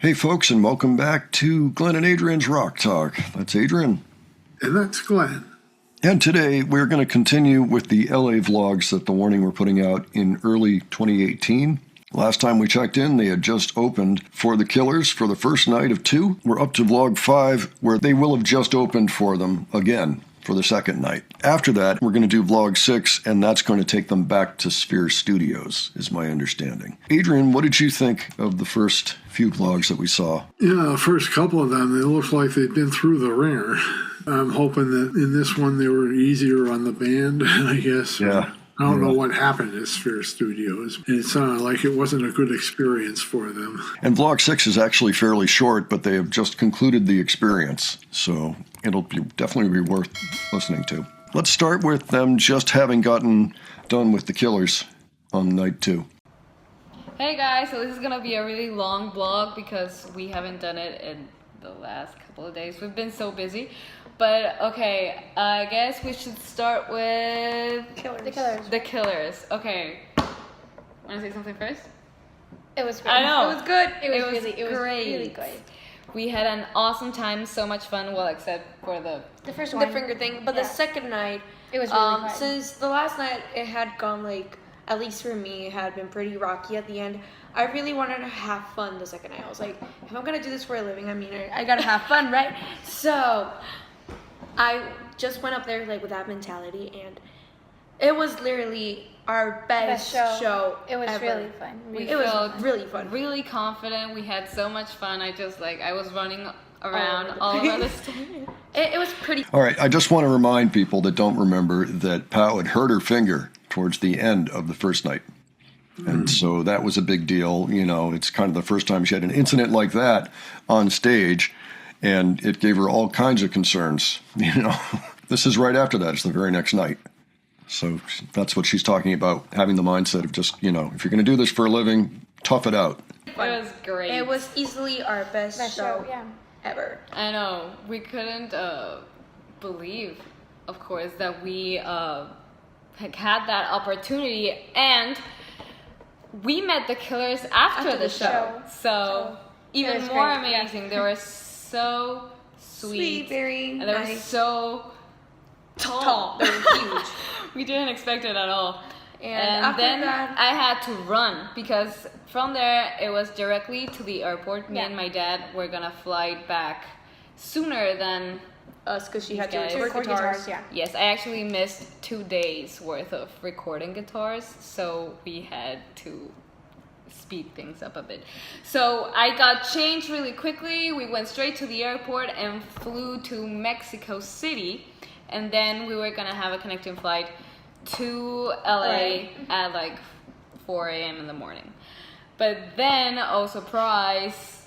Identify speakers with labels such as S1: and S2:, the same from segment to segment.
S1: Hey folks, and welcome back to Glenn and Adrian's Rock Talk. That's Adrian.
S2: And that's Glenn.
S1: And today we're going to continue with the LA vlogs that The Warning were putting out in early 2018. Last time we checked in, they had just opened for the Killers for the first night of 2. We're up to vlog 5, where they will have just opened for them again for the second night. After that, we're going to do vlog 6, and that's going to take them back to Sphere Studios, is my understanding. Adrian, what did you think of the first few vlogs that we saw?
S2: Yeah, the first couple of them, they looked like they'd been through the ringer. I'm hoping that in this one they were easier on the band, I guess.
S1: Yeah.
S2: I don't know what happened at Sphere Studios. It sounded like it wasn't a good experience for them.
S1: And vlog 6 is actually fairly short, but they have just concluded the experience, so it'll definitely be worth listening to. Let's start with them just having gotten done with the Killers on night 2.
S3: Hey guys, so this is gonna be a really long vlog because we haven't done it in the last couple of days. We've been so busy. But okay, I guess we should start with The Killers. Okay. Wanna say something first?
S4: It was great.
S3: I know.
S4: It was good. It was
S3: great.
S4: really good.
S3: We had an awesome time, so much fun, well except for the
S4: first one.
S5: The finger thing, but the second night,
S4: It was really fun.
S5: since the last night it had gone like, at least for me, it had been pretty rocky at the end. I really wanted to have fun the second night. I was like, if I'm gonna do this for a living, I mean, I gotta have fun, right? So I just went up there like with that mentality, and it was literally our best show
S4: It was
S5: ever.
S4: really fun.
S5: It was really fun.
S3: Really confident. We had so much fun. I was running around all over the stage.
S5: It was pretty.
S1: All right, I just want to remind people that don't remember that Pau had hurt her finger towards the end of the first night. And so that was a big deal. You know, it's kind of the first time she had an incident like that on stage, and it gave her all kinds of concerns. You know, this is right after that. It's the very next night. So that's what she's talking about, having the mindset of just, you know, if you're going to do this for a living, tough it out.
S3: It was great.
S5: It was easily our best show
S4: yeah.
S5: ever.
S3: I know. We couldn't believe, of course, that we had that opportunity, and we met the Killers after the show. So even
S4: was
S3: more
S4: great,
S3: amazing. They were so sweet,
S5: very
S3: and they were
S5: nice.
S3: so tall.
S5: They were huge.
S3: We didn't expect it at all.
S5: And after
S3: then
S5: that,
S3: I had to run because from there it was directly to the airport. Me
S4: Yeah.
S3: and my dad were gonna fly back sooner than
S5: us, because she had to
S3: guys.
S5: record guitars.
S4: yeah.
S3: Yes, I actually missed 2 days worth of recording guitars, so we had to speed things up a bit. So I got changed really quickly. We went straight to the airport and flew to Mexico City, and then we were gonna have a connecting flight to LA at like 4 a.m. in the morning. But then, oh surprise,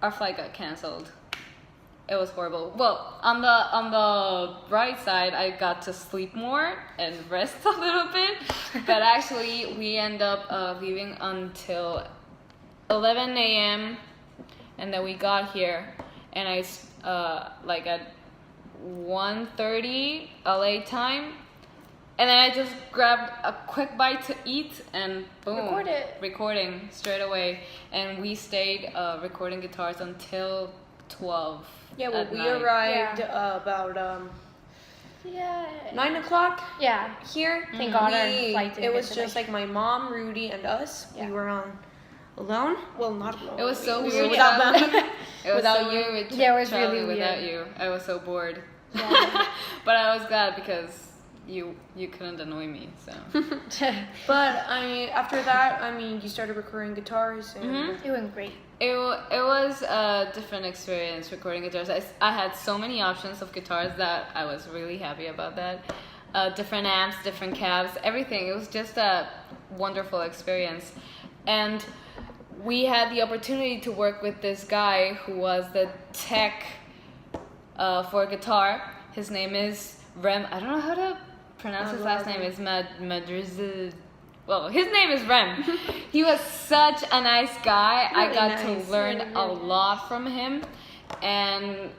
S3: our flight got canceled. It was horrible. Well, on the bright side, I got to sleep more and rest a little bit. But actually, we end up leaving until 11 a.m. and then we got here, and I like at 1:30 LA time, and then I just grabbed a quick bite to eat, and boom, recording straight away. And we stayed recording guitars until 12.
S5: Yeah, well,
S3: at
S5: we
S3: night.
S5: arrived about 9 o'clock
S4: Yeah.
S5: here.
S4: Thank God our flight didn't
S5: It was
S4: get
S5: just
S4: delayed.
S5: like my mom, Rudy, and us.
S4: Yeah.
S5: We were on alone. Well, not alone.
S3: It was so
S5: we
S3: weird
S5: were without
S3: traveling.
S5: them.
S3: It was
S5: Without
S3: so
S5: you.
S3: weird
S4: Yeah, it was
S3: traveling
S4: really
S3: without
S4: weird.
S3: you. I was so bored.
S4: Yeah.
S3: But I was glad because you couldn't annoy me. So
S5: But I mean, after that, I mean, you started recording guitars, and
S4: It went great.
S3: it was a different experience recording guitars. I had so many options of guitars that I was really happy about that. Different amps, different cabs, everything. It was just a wonderful experience. And we had the opportunity to work with this guy who was the tech for guitar. His name is Rem. I don't know how to pronounce his last name. It's Madriz. Well, his name is Rem. He was such a nice guy. I got to learn a lot from him, and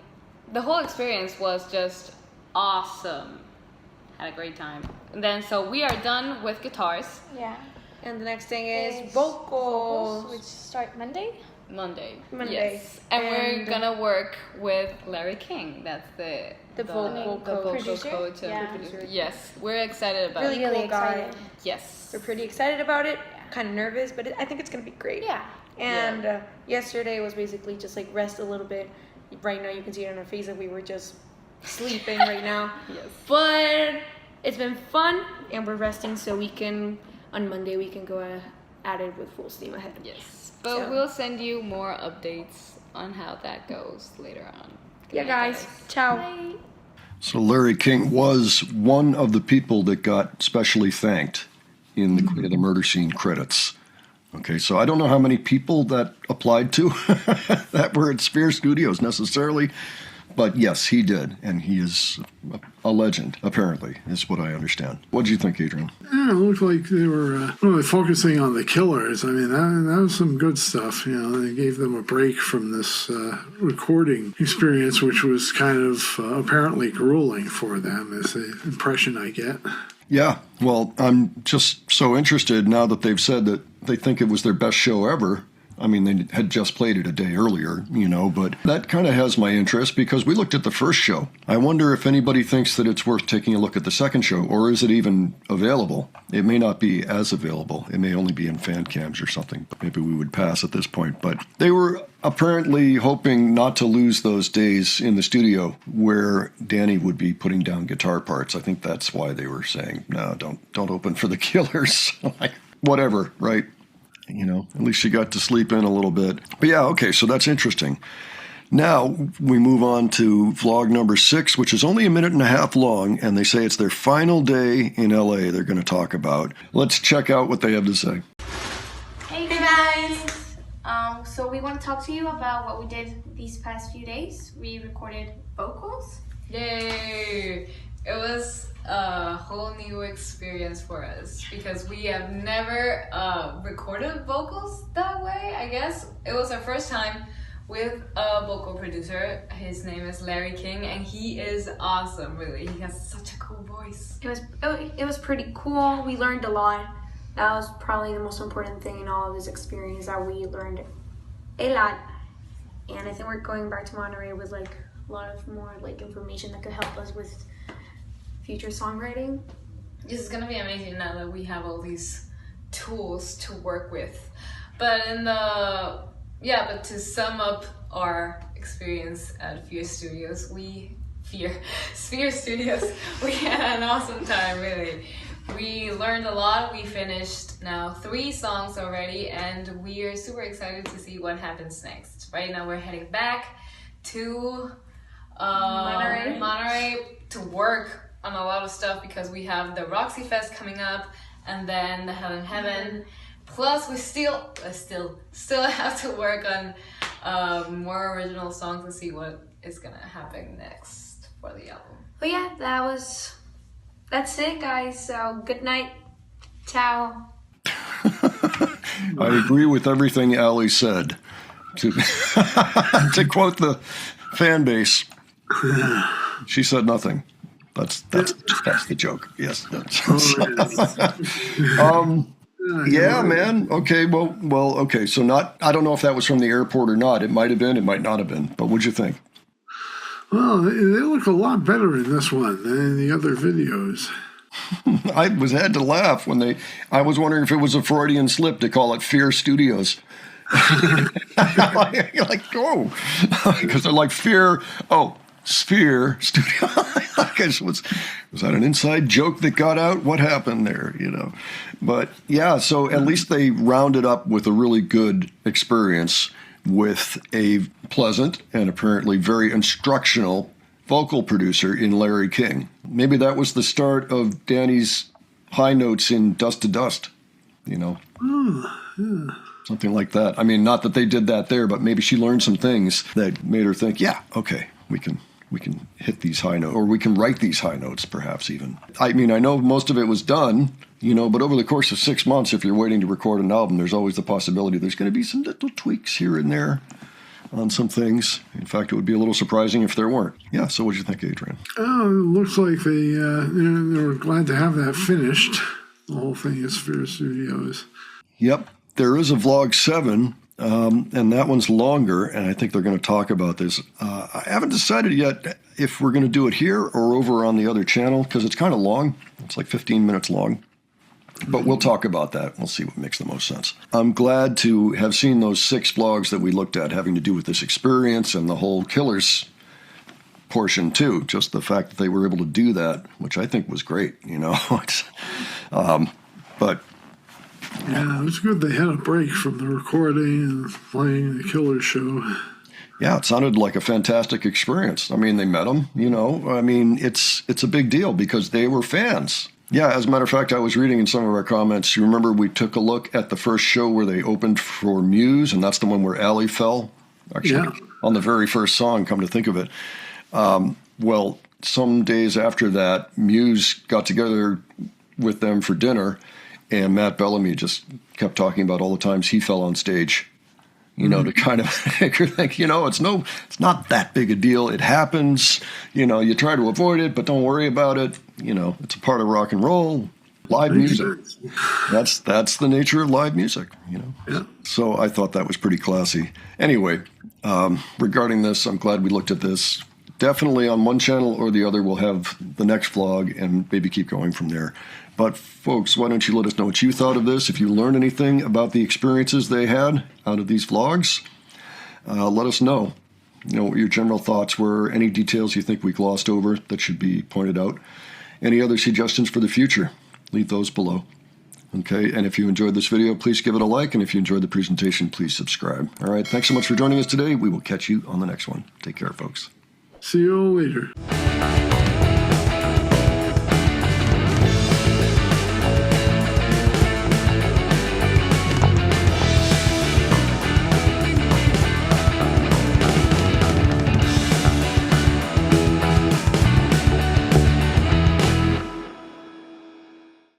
S3: the whole experience was just awesome. Had a great time. And then, so we are done with guitars.
S4: Yeah.
S5: And the next thing is
S4: Is
S5: vocals.
S4: which start Monday.
S3: Monday.
S5: Yes.
S3: And we're gonna work with Larry King. That's the
S5: vocal
S3: vocal
S4: producer?
S3: coach and
S4: Yeah.
S3: producer. Yes, we're excited about
S5: Really
S3: it.
S5: cool guy.
S4: excited.
S3: Yes.
S5: We're pretty excited about it. Kind of nervous, but I think it's gonna be great.
S4: Yeah.
S5: And yesterday was basically just like rest a little bit. Right now you can see it on our face that we were just sleeping right now.
S3: Yes.
S5: But it's been fun, and we're resting so we can on Monday we can go at it with full steam ahead.
S3: Yes. But
S5: So-
S3: we'll send you more updates on how that goes later on. Good
S5: Yeah,
S3: night,
S5: guys. Ciao.
S4: Bye.
S1: So Larry King was one of the people that got specially thanked in the Queen of the Murder Scene credits. Okay, so I don't know how many people that applied to that were at Sphere Studios necessarily, but yes, he did, and he is a legend, apparently, is what I understand. What do you think, Adrian?
S2: Yeah, it looked like they were really focusing on the Killers. I mean, that was some good stuff. You know, they gave them a break from this recording experience, which was kind of apparently grueling for them, is the impression I get.
S1: Yeah, well, I'm just so interested now that they've said that they think it was their best show ever. I mean, they had just played it a day earlier, you know, but that kind of has my interest because we looked at the first show. I wonder if anybody thinks that it's worth taking a look at the second show, or is it even available? It may not be as available. It may only be in fan cams or something. Maybe we would pass at this point. But they were apparently hoping not to lose those days in the studio where Danny would be putting down guitar parts. I think that's why they were saying, no, don't open for the Killers. Like, whatever, right? You know, at least she got to sleep in a little bit. But yeah, okay, so that's interesting. Now we move on to vlog number 6, which is only a minute and a half long, and they say it's their final day in LA they're going to talk about. Let's check out what they have to say.
S6: Hey guys! So we want to talk to you about what we did these past few days. We recorded vocals.
S3: Yay! It was a whole new experience for us because we have never recorded vocals that way, I guess. It was our first time with a vocal producer. His name is Larry King, and he is awesome, really. He has such a cool voice.
S6: It was pretty cool. We learned a lot. That was probably the most important thing in all of this experience, that we learned a lot. And I think we're going back to Monterrey with like a lot of more like information that could help us with future songwriting.
S3: This is gonna be amazing now that we have all these tools to work with. But but to sum up our experience at Sphere Studios, we had an awesome time, really. We learned a lot. We finished now 3 songs already, and we are super excited to see what happens next. Right now we're heading back to Monterrey to work on a lot of stuff because we have the Roxy Fest coming up, and then the Hell in Heaven. Plus, we still have to work on more original songs to see what is gonna happen next for the album.
S6: But yeah, that's it, guys. So good night. Ciao.
S1: I agree with everything Ali said. To quote the fan base, she said nothing. That's the joke. Yes. Yeah, man. Okay. Well. Okay. So I don't know if that was from the airport or not. It might have been. It might not have been. But what'd you think?
S2: Well, they look a lot better in this one than in the other videos.
S1: I had to laugh when I was wondering if it was a Freudian slip to call it Fear Studios. Like, oh, because they're like Fear. Oh, Sphere Studio. was that an inside joke that got out? What happened there? You know, but yeah. So at least they rounded up with a really good experience with a pleasant and apparently very instructional vocal producer in Larry King. Maybe that was the start of Danny's high notes in Dust to Dust, you know. Something like that. I mean, not that they did that there, but maybe she learned some things that made her think, yeah, okay, we can hit these high notes, or we can write these high notes perhaps even. I mean, I know most of it was done, you know, but over the course of 6 months, if you're waiting to record an album, there's always the possibility there's going to be some little tweaks here and there on some things. In fact, it would be a little surprising if there weren't. Yeah, so what do you think, Adrian?
S2: Oh, it looks like they were glad to have that finished. The whole thing is Sphere Studios.
S1: Yep, there is a vlog 7 and that one's longer, and I think they're going to talk about this. I haven't decided yet if we're going to do it here or over on the other channel, because it's kind of long. It's like 15 minutes long. But we'll talk about that. We'll see what makes the most sense. I'm glad to have seen those 6 vlogs that we looked at having to do with this experience and the whole Killers portion too. Just the fact that they were able to do that, which I think was great, you know. But
S2: yeah, it was good they had a break from the recording and playing the Killer show.
S1: yeah, it sounded like a fantastic experience. I mean, they met them, you know. I mean, it's a big deal because they were fans. Yeah, as a matter of fact, I was reading in some of our comments, you remember we took a look at the first show where they opened for Muse, and that's the one where Allie fell, actually, on the very first song, come to think of it. Well, some days after that, Muse got together with them for dinner, and Matt Bellamy just kept talking about all the times he fell on stage, you know, to kind of make her think, you know, it's not that big a deal. It happens, you know, you try to avoid it, but don't worry about it. You know, it's a part of rock and roll, live music. That's the nature of live music, you know.
S2: Yeah.
S1: So I thought that was pretty classy. Anyway, regarding this, I'm glad we looked at this. Definitely on one channel or the other, we'll have the next vlog and maybe keep going from there. But folks, why don't you let us know what you thought of this? If you learned anything about the experiences they had out of these vlogs, let us know. You know, what your general thoughts were, any details you think we glossed over that should be pointed out. Any other suggestions for the future, leave those below. Okay, and if you enjoyed this video, please give it a like, and if you enjoyed the presentation, please subscribe. All right, thanks so much for joining us today. We will catch you on the next one. Take care, folks.
S2: See you all later.